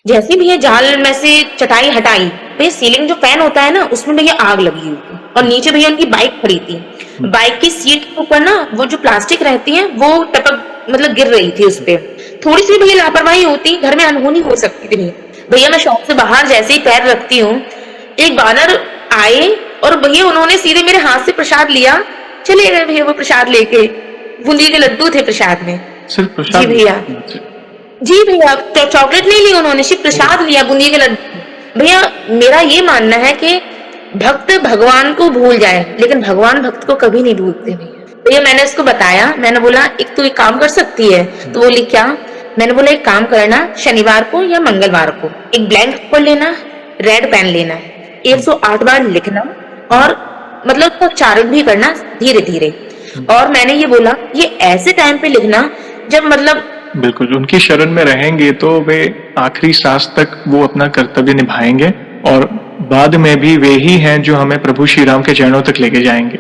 जैसे ही भैया जाल में से चटाई हटाई, भैया सीलिंग जो फैन होता है ना उसमें भैया आग लगी हुई थी और नीचे भैया उनकी बाइक खड़ी थी। हुँ, बाइक की सीट के ऊपर ना वो जो प्लास्टिक रहती है वो टपक मतलब गिर रही थी उस पे। थोड़ी सी भैया लापरवाही होती घर में अनहोनी हो सकती थी भैया। भैया मैं शॉप से बाहर जैसे ही पैर रखती हूँ, एक बानर आए और भैया उन्होंने सीधे मेरे हाथ से प्रसाद लिया, चले गए भैया वो प्रसाद लेके। बूंदी के लड्डू थे प्रसाद में। सिर्फ़ जी प्रसाद भैया। लिया आपसे। जी भैया, चॉकलेट नहीं ली उन्होंने, सिर्फ ओह! प्रसाद लिया बूंदी के लड्डू। भैया मेरा ये मानना है कि भक्त भगवान को भूल जाए लेकिन भगवान भक्त को कभी नहीं भूलते भैया। भैया मैंने उसको बताया, मैंने बोला एक तू एक काम कर सकती है, हुँ, तो बोली क्या? मैंने बोला एक काम करना, शनिवार को या मंगलवार को एक ब्लैंक पेपर लेना, रेड पेन लेना, हुँ, 108 बार लिखना हुँ, और मतलब उसका उच्चारण भी करना धीरे धीरे। हुँ। और मैंने ये बोला ये ऐसे टाइम पे लिखना जब मतलब बिल्कुल, उनकी शरण में रहेंगे तो वे आखिरी साँस तक वो अपना कर्तव्य निभाएँगे और बाद में भी वे ही हैं जो हमें प्रभु श्री राम के चरणों तक लेके जाएँगे।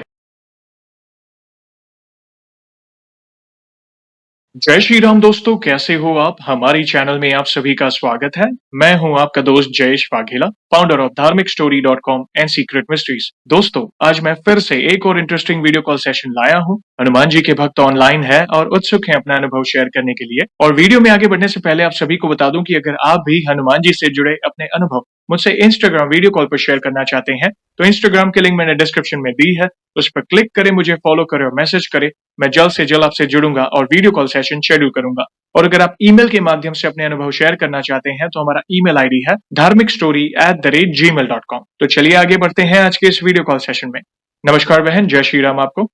जय श्री राम दोस्तों, कैसे हो आप? हमारी चैनल में आप सभी का स्वागत है। मैं हूं आपका दोस्त जयेश वाघेला, फाउंडर ऑफ धार्मिक story dot com and secret mysteries. दोस्तों, आज मैं फिर से एक और इंटरेस्टिंग वीडियो कॉल सेशन लाया हूं। हनुमान जी के भक्त ऑनलाइन है और उत्सुक हैं अपना अनुभव शेयर करने के लिए। और वीडियो में आगे बढ़ने से पहले आप सभी को बता दूं कि अगर आप भी हनुमान जी से जुड़े अपने अनुभव मुझसे इंस्टाग्राम वीडियो कॉल पर शेयर करना चाहते हैं, तो इंस्टाग्राम की लिंक मैंने डिस्क्रिप्शन में दी है। उस पर क्लिक करें, मुझे फॉलो करें और मैसेज करें। मैं जल्द से जल्द आपसे जुड़ूंगा और वीडियो कॉल सेशन शेड्यूल करूंगा। और अगर आप ईमेल के माध्यम से अपने अनुभव शेयर करना चाहते हैं तो हमारा ईमेल आईडी है dharmikstory@gmail.com। तो चलिए आगे बढ़ते हैं आज के इस वीडियो कॉल सेशन में। नमस्कार बहन, जय श्री राम आपको।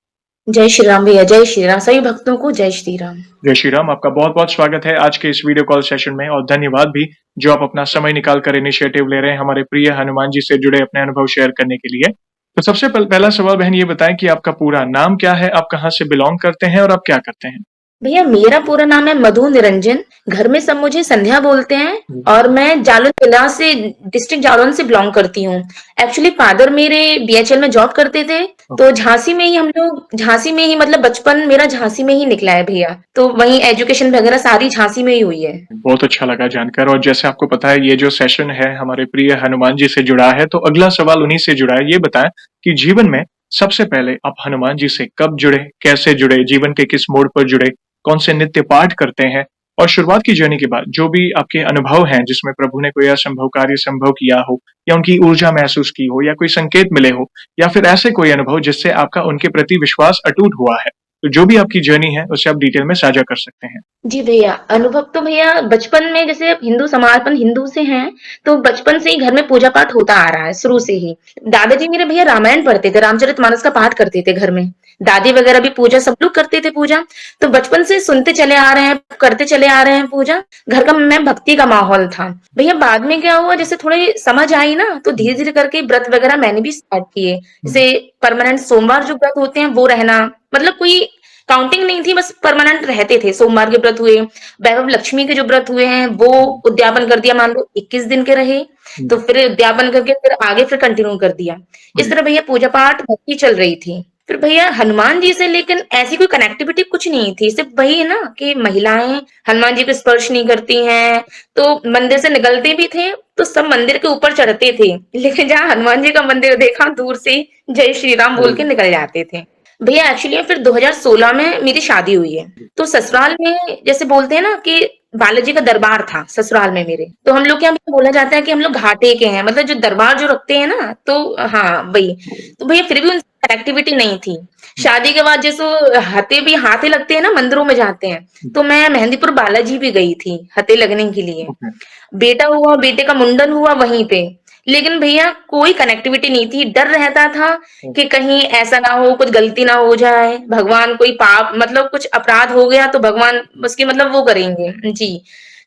जय श्री राम भैया, जय श्री राम। सभी भक्तों को जय श्री राम। जय श्री राम, आपका बहुत बहुत स्वागत है आज के इस वीडियो कॉल सेशन में और धन्यवाद भी जो आप अपना समय निकाल कर इनिशिएटिव ले रहे हैं हमारे प्रिय हनुमान जी से जुड़े अपने अनुभव शेयर करने के लिए। तो सबसे पहला सवाल बहन ये बताएं कि आपका पूरा नाम क्या है, आप कहाँ से बिलोंग करते हैं और आप क्या करते हैं। भैया मेरा पूरा नाम है मधु निरंजन। घर में सब मुझे संध्या बोलते हैं और मैं जालौन जिला से डिस्ट्रिक्ट जालौन से बिलोंग करती हूँ। एक्चुअली फादर मेरे बीएचएल में जॉब करते थे, तो झांसी में ही हम लोग झांसी में ही मतलब बचपन मेरा झांसी में ही निकला है भैया। तो वहीं एजुकेशन वगैरह सारी झांसी में ही हुई है। बहुत अच्छा लगा जानकर। और जैसे आपको पता है ये जो सेशन है हमारे प्रिय हनुमान जी से जुड़ा है, तो अगला सवाल उन्हीं से जुड़ा है। ये बताएं कि जीवन में सबसे पहले आप हनुमान जी से कब जुड़े, कैसे जुड़े, जीवन के किस मोड़ पर जुड़े, कौन से नित्य पाठ करते हैं और शुरुआत की जर्नी के बाद जो भी आपके अनुभव हैं जिसमें प्रभु ने कोई असंभव कार्य संभव किया हो या उनकी ऊर्जा महसूस की हो या कोई संकेत मिले हो या फिर ऐसे कोई अनुभव जिससे आपका उनके प्रति विश्वास अटूट हुआ है, तो जो भी आपकी जर्नी है उसे आप डिटेल में साझा कर सकते हैं। जी भैया, अनुभव तो भैया बचपन में जैसे हिंदू समाज अपन हिंदू से हैं, तो बचपन से ही घर में पूजा पाठ होता आ रहा है शुरू से ही। दादाजी मेरे भैया रामायण पढ़ते थे, रामचरितमानस का पाठ करते थे घर में। दादी वगैरह भी पूजा, सब लोग करते थे पूजा। तो बचपन से सुनते चले आ रहे हैं, करते चले आ रहे हैं पूजा। घर का में भक्ति का माहौल था। भैया बाद में क्या हुआ, जैसे थोड़ी समझ आई ना, तो धीरे धीरे करके व्रत वगैरह मैंने भी स्टार्ट किए। जैसे परमानेंट सोमवार जो व्रत होते हैं वो रहना, मतलब कोई काउंटिंग नहीं थी, बस परमानेंट रहते थे। सोमवार के व्रत हुए, वैभव लक्ष्मी के जो व्रत हुए हैं वो उद्यापन कर दिया, मान लो 21 दिन के रहे, तो फिर उद्यापन करके फिर आगे फिर कंटिन्यू कर दिया। इस तरह भैया पूजा पाठ भक्ति चल रही थी। फिर भैया हनुमान जी से लेकिन ऐसी कोई कनेक्टिविटी कुछ नहीं थी, सिर्फ वही है ना कि महिलाएं हनुमान जी को स्पर्श नहीं करती हैं। तो मंदिर से निकलते भी थे तो सब मंदिर के ऊपर चढ़ते थे, लेकिन जहाँ हनुमान जी का मंदिर देखा दूर से जय श्री राम बोल के निकल जाते थे। भैया एक्चुअली फिर 2016 में मेरी शादी हुई है। तो ससुराल में जैसे बोलते हैं ना कि बालाजी का दरबार था ससुराल में मेरे, तो हम लोग के यहाँ पे बोला जाता है कि हम लोग घाटे के हैं, मतलब जो दरबार जो रखते हैं ना, तो हाँ वही। तो भैया फिर भी उनसे कनेक्टिविटी नहीं थी। शादी के बाद जैसे हते भी हाथे लगते हैं ना, मंदिरों में जाते हैं, तो मैं मेहंदीपुर बालाजी भी गई थी हते लगने के लिए। ओके। बेटा हुआ, बेटे का मुंडन हुआ वहीं पे। लेकिन भैया कोई कनेक्टिविटी नहीं थी, डर रहता था कि कहीं ऐसा ना हो, कुछ गलती ना हो जाए, भगवान कोई पाप मतलब कुछ अपराध हो गया तो भगवान उसकी मतलब वो करेंगे। जी।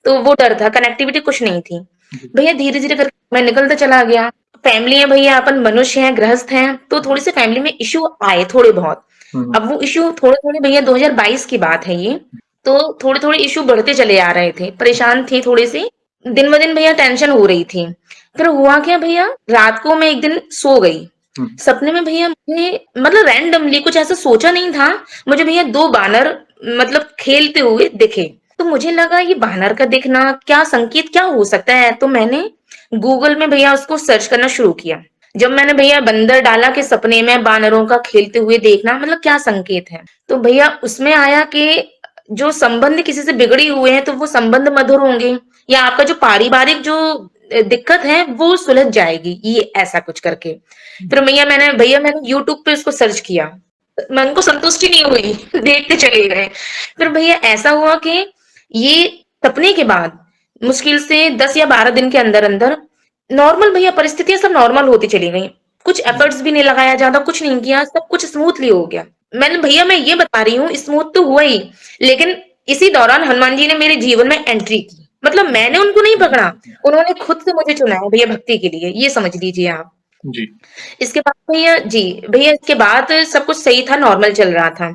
तो वो डर था, कनेक्टिविटी कुछ नहीं थी। भैया धीरे धीरे करके मैं निकलता चला गया। फैमिली है भैया, अपन मनुष्य हैं, गृहस्थ हैं, तो थोड़ी सी फैमिली में इश्यू आए थोड़े बहुत। अब वो इश्यू थोड़े थोड़े भैया 2022 की बात है ये, तो थोड़े थोड़े इश्यू बढ़ते चले आ रहे थे, परेशान थी थोड़ी सी, दिन ब दिन भैया टेंशन हो रही थी। फिर हुआ क्या भैया, रात को मैं एक दिन सो गई, सपने में भैया मुझे मतलब रैंडमली कुछ ऐसा सोचा नहीं था, मुझे भैया दो बानर मतलब खेलते हुए दिखे। तो मुझे लगा ये बानर का दिखना क्या संकेत क्या हो सकता है, तो मैंने गूगल में भैया उसको सर्च करना शुरू किया। जब मैंने भैया बंदर डाला कि सपने में बानरों का खेलते हुए देखना मतलब क्या संकेत है, तो भैया उसमें आया कि जो संबंध किसी से बिगड़े हुए हैं तो वो संबंध मधुर होंगे, या आपका जो पारिवारिक जो दिक्कत है वो सुलझ जाएगी, ये ऐसा कुछ करके। फिर भैया मैंने यूट्यूब पे उसको सर्च किया, मन को संतुष्टि नहीं हुई देखते चले गए। फिर भैया ऐसा हुआ कि ये सपने के बाद मुश्किल से 10 या 12 दिन के अंदर अंदर नॉर्मल भैया परिस्थितियां सब नॉर्मल होती चली गई। कुछ एफर्ट्स भी नहीं लगाया, ज्यादा कुछ नहीं किया, सब कुछ स्मूथली हो गया। मैं ये बता रही हूँ स्मूथ तो हुआ ही, लेकिन इसी दौरान हनुमान जी ने मेरे जीवन में एंट्री की। मतलब मैंने उनको नहीं पकड़ा, उन्होंने खुद से मुझे चुना है भैया भक्ति के लिए, ये समझ लीजिए आप। जी, इसके बाद भैया इसके बाद सब कुछ सही था, नॉर्मल चल रहा था।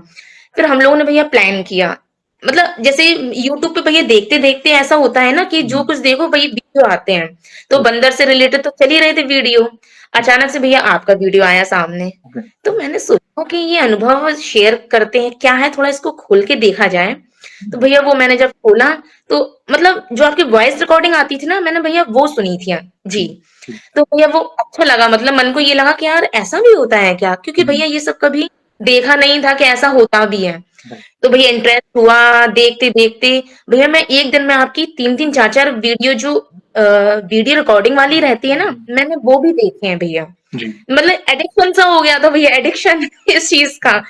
फिर हम लोगों ने भैया प्लान किया, मतलब जैसे यूट्यूब पे भैया देखते-देखते ऐसा होता है ना कि जो हुँ, कुछ देखो भई वीडियो आते हैं। तो हुँ, बंदर से रिलेटेड तो चल ही रहे थे वीडियो। हुँ, अचानक से भैया आपका वीडियो आया सामने। ओके, तो मैंने सोचा कि ये अनुभव शेयर करते हैं, क्या है थोड़ा इसको खोल के देखा जाए। तो हुँ, भैया वो मैंने जब खोला तो मतलब जो आपकी वॉइस रिकॉर्डिंग आती थी ना, मैंने भैया वो सुनी थी। जी। जी, जी, तो भैया वो अच्छा लगा, मतलब मन को ये लगा कि यार ऐसा भी होता है क्या? क्योंकि हुँ, भैया ये सब कभी देखा नहीं था कि ऐसा होता भी है। राइट, तो भैया इंटरेस्ट हुआ देखते-देखते, भैया मैं एक दिन में आपकी 3-3 4-4 वीडियो जो वीडियो रिकॉर्डिंग वाली रहती है ना, मैंने वो भी देखे हैं भैया। जी, मतलब एडिक्शन सा हो गया था भैया, एडिक्शन इस चीज़ का।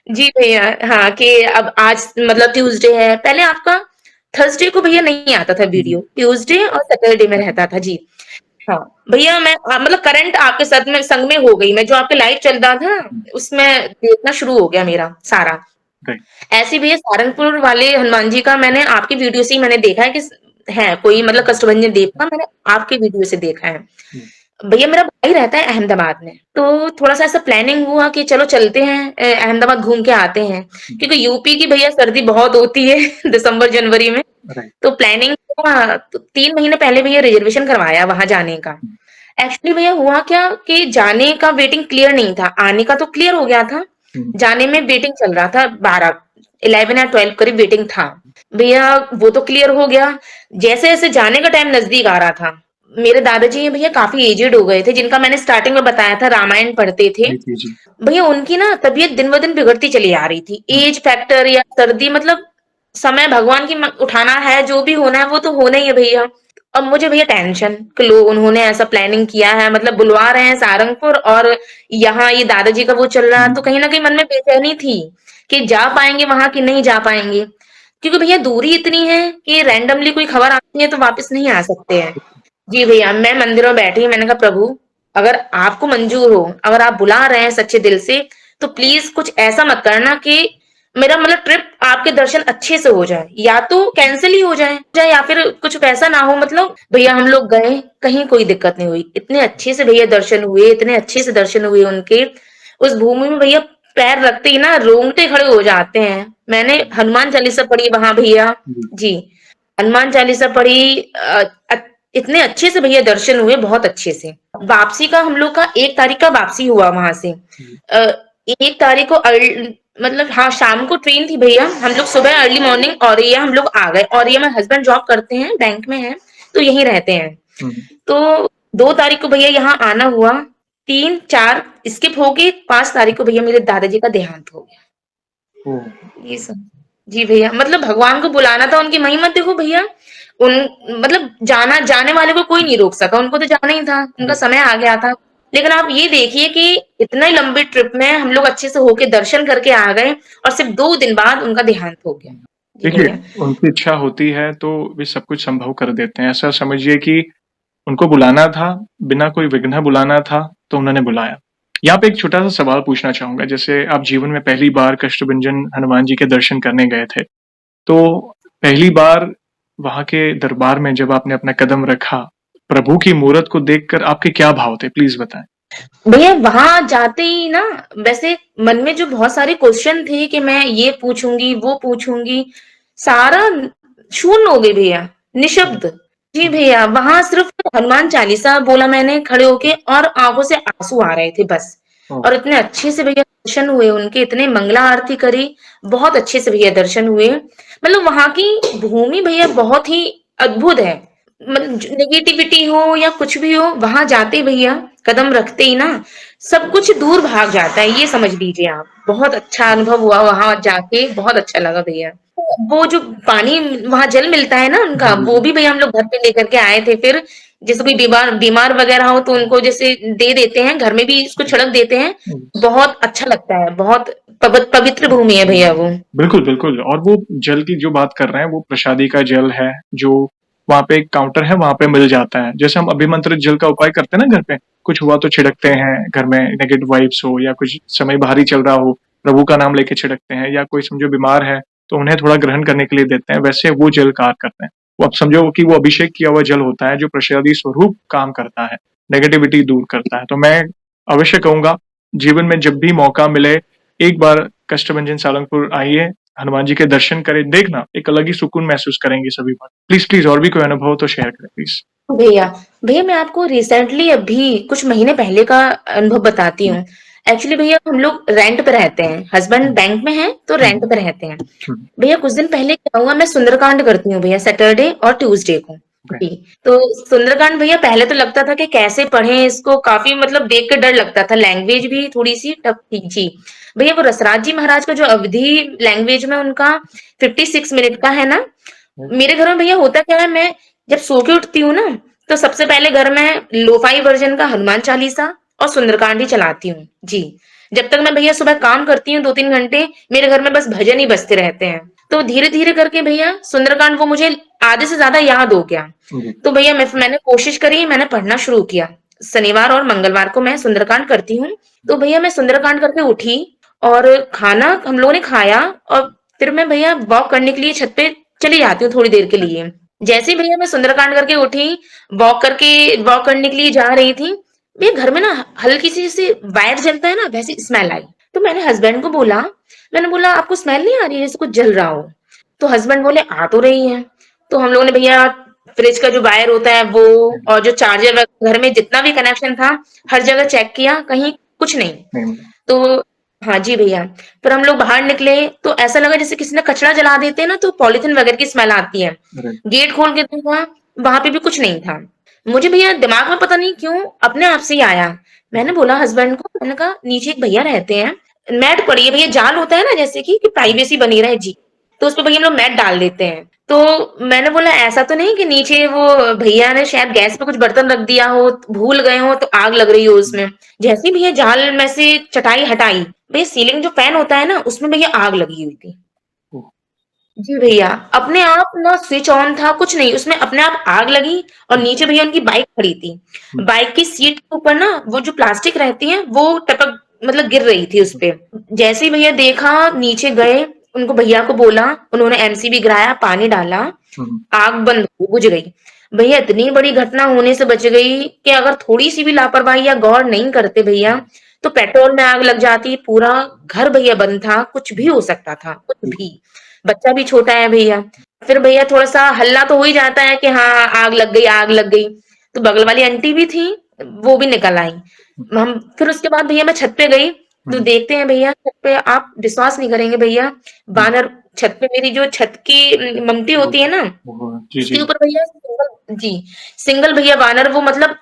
जी भैया, हाँ, कि अब आज मतलब ट्यूसडे है, पहले आपका थर्सडे को भैया नहीं आता था हुँ, वीडियो, ट्यूसडे और सैटरडे में रहता था। जी। हाँ, भैया मैं मतलब करंट आपके साथ में संग में हो गई, मैं जो आपके लाइव चल रहा था, हुँ, उसमें देखना शुरू हो गया मेरा सारा। राइट, ऐसे ही भैया सहारनपुर वाले हनुमान जी का मैंने आपकी वीडियो से ही मैंने देखा है कि है कोई मतलब कष्टभंजन देव का मैंने आपके वीडियो से देखा है। हुँ, भैया मेरा भाई रहता है अहमदाबाद में, तो थोड़ा-सा ऐसा प्लानिंग हुआ कि चलो चलते हैं अहमदाबाद घूम के आते हैं, हुँ, क्योंकि यूपी की भैया सर्दी बहुत होती है दिसंबर-जनवरी में। राइट, तो प्लानिंग हुआ, तो 3 महीने पहले भैया रिजर्वेशन करवाया वहाँ जाने का। हुँ, एक्चुअली भैया हुआ क्या कि जाने का वेटिंग क्लियर नहीं था, आने का तो क्लियर हो गया था, हुँ, जाने में वेटिंग चल रहा था 12 11 या 12 करीब वेटिंग था। भैया वो तो क्लियर हो गया, जैसे-जैसे जाने का टाइम नज़दीक आ रहा था, मेरे दादाजी हैं भैया काफ़ी एजेड हो गए थे, जिनका मैंने स्टार्टिंग में बताया था रामायण पढ़ते थे। जी, जी, जी, भैया उनकी ना तबीयत दिन-ब-दिन बिगड़ती चली आ रही थी। हुँ, ऐज फैक्टर या सर्दी मतलब समय भगवान की उठाना है, जो भी होना है वो तो होना ही है भैया। अब मुझे भैया टेंशन कि लो उन्होंने ऐसा प्लानिंग किया है, मतलब बुलवा रहे हैं सहारनपुर और यहाँ ये दादाजी का वो चल रहा है, तो हुँ, कहीं न कहीं मन में बेचैनी थी कि जा पाएँगे वहाँ कि नहीं जा पाएँगे। क्योंकि भैया दूरी इतनी है कि रैंडमली कोई खबर आती है तो वापस नहीं आ सकते हैं। जी भैया, मैं मंदिर में बैठी, मैंने कहा प्रभु अगर आपको मंजूर हो, अगर आप बुला रहे हैं सच्चे दिल से, तो प्लीज़ कुछ ऐसा मत करना कि मेरा मतलब ट्रिप आपके दर्शन अच्छे से हो जाए, या तो कैंसल ही हो जाए या फिर कुछ वैसा ना हो, मतलब भैया हम लोग गए, कहीं कोई दिक्कत नहीं हुई। इतने अच्छे से भैया दर्शन हुए, इतने अच्छे से दर्शन हुए उनके। उस भूमि में भैया पैर रखते ही ना रोंगटे खड़े हो जाते हैं। मैंने हनुमान चालीसा पढ़ी वहाँ भैया। जी, जी, हनुमान चालीसा पढ़ी, इतने अच्छे से भैया दर्शन हुए, बहुत अच्छे से। वापसी का हम लोग का 1 तारीख का वापसी हुआ वहाँ से। जी, 1 तारीख को मतलब हाँ, शाम को ट्रेन थी भैया, हम लोग सुबह अर्ली मॉर्निंग औरैया हम लोग आ गए। औरैया में हस्बैंड जॉब करते हैं, बैंक में हैं, तो यहीं रहते हैं। हुँ, तो 2 तारीख को भैया यहाँ आना हुआ, 3-4 स्किप हो गई, 5 तारीख को भैया मेरे दादाजी का देहांत हो गया। ओह! ये सब। जी भैया, मतलब भगवान को बुलाना था, उनकी महिमा देखो भैया, उन मतलब जाने वाले को कोई नहीं रोक सका, उनको तो जाना ही था, उनका राइट, समय आ गया था। लेकिन आप ये देखिए कि इतने लंबे ट्रिप में हम लोग अच्छे से होके दर्शन करके आ गए और सिर्फ़ 2 दिन बाद उनका देहांत हो गया। हुँ। जी देखिए, भैया। उनकी इच्छा होती है तो वे सब कुछ संभव कर देते हैं। ऐसा समझिए कि उनको बुलाना था, बिना कोई विघ्न बुलाना था, तो उन्होंने बुलाया। यहाँ पे एक छोटा-सा सवाल पूछना चाहूँगा, जैसे आप जीवन में पहली बार कष्टभंजन हनुमान जी के दर्शन करने गए थे, तो पहली बार वहाँ के दरबार में जब आपने अपना कदम रखा, प्रभु की मूरत को देखकर आपके क्या भाव थे? प्लीज़ बताएँ? भैया वहां जाते ही ना, वैसे मन में जो बहुत सारे क्वेश्चन थे कि मैं ये पूछूंगी वो पूछूंगी, सारा शून्य हो गए भैया, हुँ, निशब्द। जी हुँ, भैया, वहां सिर्फ हनुमान चालीसा बोला मैंने खड़े होके और आंखों से आंसू आ रहे थे बस। ओह! और इतने अच्छे से भैया दर्शन हुए उनके, इतने मंगला आरती करी, बहुत अच्छे से भैया दर्शन हुए। मतलब वहाँ की भूमि भैया बहुत ही अद्भुत है। मतलब नेगेटिविटी हो या कुछ भी हो, वहां जाते भैया कदम रखते ही ना सब कुछ दूर भाग जाता है, ये समझ लीजिए आप। बहुत अच्छा अनुभव हुआ वहां जाके, बहुत अच्छा लगा भैया। वो जो पानी वहां जल मिलता है ना जी, उनका, जी, वो जी। भी भैया हम लोग घर पे लेकर के आए थे। फिर जैसे कोई बीमार बीमार वगैरह हो तो उनको जैसे दे देते हैं, घर में भी इसको छिड़क देते हैं। बहुत अच्छा लगता है, बहुत पवित्र भूमि है भैया वो। बिल्कुल, बिल्कुल। और वो जल की जो बात कर रहे हैं, वो प्रसादी का जल है, जो वहाँ पे एक काउंटर है, वहाँ पे मिल जाता है। जैसे हम अभिमंत्रित जल का उपाय करते हैं ना घर पे, कुछ हुआ तो छिड़कते हैं, घर में नेगेटिव वाइब्स हो या कुछ समय भारी चल रहा हो, प्रभु का नाम लेके छिड़कते हैं, या कोई समझो बीमार है, तो उन्हें थोड़ा ग्रहण करने के लिए देते हैं, वैसे वो जल कार्य करते हैं। वो आप समझो कि वो अभिषेक किया हुआ जल होता है, जो प्रसादी स्वरूप काम करता है, नेगेटिविटी दूर करता है। तो मैं अवश्य कहूँगा, जीवन में जब भी मौका मिले, एक बार कष्टभंजन सारंगपुर आइए, हनुमान जी के दर्शन करें, देखना एक अलग ही सुकून महसूस करेंगे सभी बार। प्लीज प्लीज और भी कोई अनुभव हो तो शेयर करें प्लीज। भैया भैया मैं आपको रिसेंटली अभी कुछ महीने पहले का अनुभव बताती हूँ। एक्चुअली भैया हम लोग रेंट पे रहते हैं, हस्बैंड बैंक में है तो रेंट पे रहते हैं। भैया कुछ दिन पहले क्या हुआ, मैं सुंदरकांड करती हूँ भैया सैटरडे और ट्यूसडे को। ओके। जी। तो सुंदरकांड भैया पहले तो लगता था कि कैसे पढ़ें इसको, काफी मतलब देख के डर लगता था, लैंग्वेज भी थोड़ी सी टफ थी जी। भैया वो रसराज जी महाराज का जो अवधि लैंग्वेज में उनका 56 मिनट का है ना। मेरे घर में भैया होता क्या है, मैं जब सो के उठती हूँ ना तो सबसे पहले घर में लोफाई वर्जन का हनुमान चालीसा और सुंदरकांड ही चलाती हूँ जी। जब तक मैं भैया सुबह काम करती हूँ 2-3 घंटे, मेरे घर में बस भजन ही बजते रहते हैं। तो धीरे धीरे करके भैया सुंदरकांड वो मुझे आधे से ज्यादा याद हो गया। जी। तो भैया मैंने कोशिश करी, मैंने पढ़ना शुरू किया। शनिवार और मंगलवार को मैं सुंदरकांड करती हूँ। तो भैया मैं सुंदरकांड करके उठी और खाना हम लोगों ने खाया, और फिर मैं भैया वॉक करने के लिए छत पे चली जाती हूँ थोड़ी देर के लिए। जैसे ही भैया मैं सुंदरकांड करके उठी, वॉक करने के लिए जा रही थी, भैया घर में ना हल्की सी जैसे वायर जलता है ना वैसी स्मेल आई। तो मैंने हस्बैंड को बोला, मैंने बोला आपको स्मेल नहीं आ रही है जैसे कुछ जल रहा हो? तो हस्बैंड बोले आ तो रही है। तो हम लोगों ने भैया फ्रिज का जो वायर होता है वो, और जो चार्जर घर में जितना भी कनेक्शन था, हर जगह चेक किया, कहीं कुछ नहीं। नहीं मिला। तो हाँ जी भैया, फिर हम लोग बाहर निकले तो ऐसा लगा जैसे किसी ने कचरा जला देते हैं ना तो पॉलीथिन वगैरह की स्मेल आती है। अरे। गेट खोल के देखा, वहां पे भी कुछ नहीं था। मुझे भैया दिमाग में पता नहीं क्यों अपने आप से ही आया। मैंने बोला हस्बैंड को, मैंने कहा नीचे एक भैया रहते हैं, मैट पड़ी है भैया, जाल होता है ना जैसे कि प्राइवेसी बनी रहे जी, तो उस पे भैया हम लोग मैट डाल देते हैं। तो मैंने बोला ऐसा तो नहीं कि नीचे वो भैया ने शायद गैस पे कुछ बर्तन रख दिया हो, भूल गए हो तो आग लग रही हो उसमें। जैसे ही भैया जाल में से चटाई हटाई, भैया सीलिंग जो फैन होता है ना उसमें भैया आग लगी हुई थी। ओह। जी भैया, अपने आप ना स्विच ऑन था, कुछ नहीं, उसमें अपने आप आग लगी। और नीचे भैया उनकी बाइक खड़ी थी। बाइक की सीट के ऊपर ना वो जो प्लास्टिक रहती है वो टपक मतलब गिर रही थी उस पे। जैसे ही भैया देखा, नीचे गए, उनको भैया को बोला, उन्होंने एमसीबी गिराया, पानी डाला, आग बंद हो गई, बुझ गई। भैया इतनी बड़ी घटना होने से बच गई कि अगर थोड़ी सी भी लापरवाही या गौर नहीं करते भैया तो पेट्रोल में आग लग जाती, पूरा घर भैया बंद था, कुछ भी हो सकता था, कुछ भी। बच्चा भी छोटा है भैया। फिर भैया थोड़ा-सा हल्ला तो हो ही जाता है कि हाँ, आग लग गई, आग लग गई। तो बगल वाली आंटी भी थी, वो भी निकल आई। हम फिर उसके बाद भैया मैं छत पे गई, तो देखते हैं भैया छत पे, आप विश्वास नहीं करेंगे भैया, बानर छत पे, मेरी जो छत की ममटी होती है ना, जी, उसके जी। ऊपर भैया सिंगल भैया बानर, वो मतलब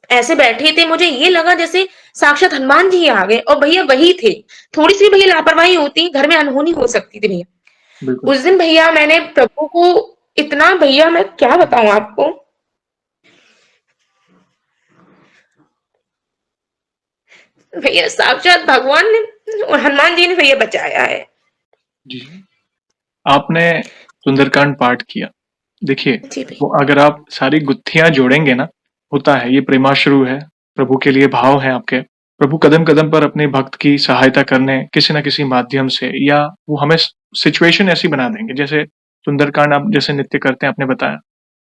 ऐसे बैठे थे, मुझे ये लगा जैसे साक्षात हनुमान जी ही आ गए, और भैया वही थे। थोड़ी सी भैया लापरवाही होती घर में अनहोनी हो सकती थी भैया। बिल्कुल। उस दिन भैया मैंने प्रभु को इतना, भैया मैं क्या बताऊं आपको, भैया साक्षात भगवान ने और हनुमान जी ने भैया बचाया है। जी। आपने सुंदरकांड पाठ किया। देखिए, जी वो भैया। अगर आप सारी गुत्थियाँ जोड़ेंगे ना, होता है ये प्रेमाश्रु है, प्रभु के लिए भाव है आपके। प्रभु कदम-कदम पर अपने भक्त की सहायता करने किसी न किसी माध्यम से, या वो हमें सिचुएशन ऐसी बना देंगे। जैसे सुंदरकांड आप जैसे नित्य करते हैं आपने बताया,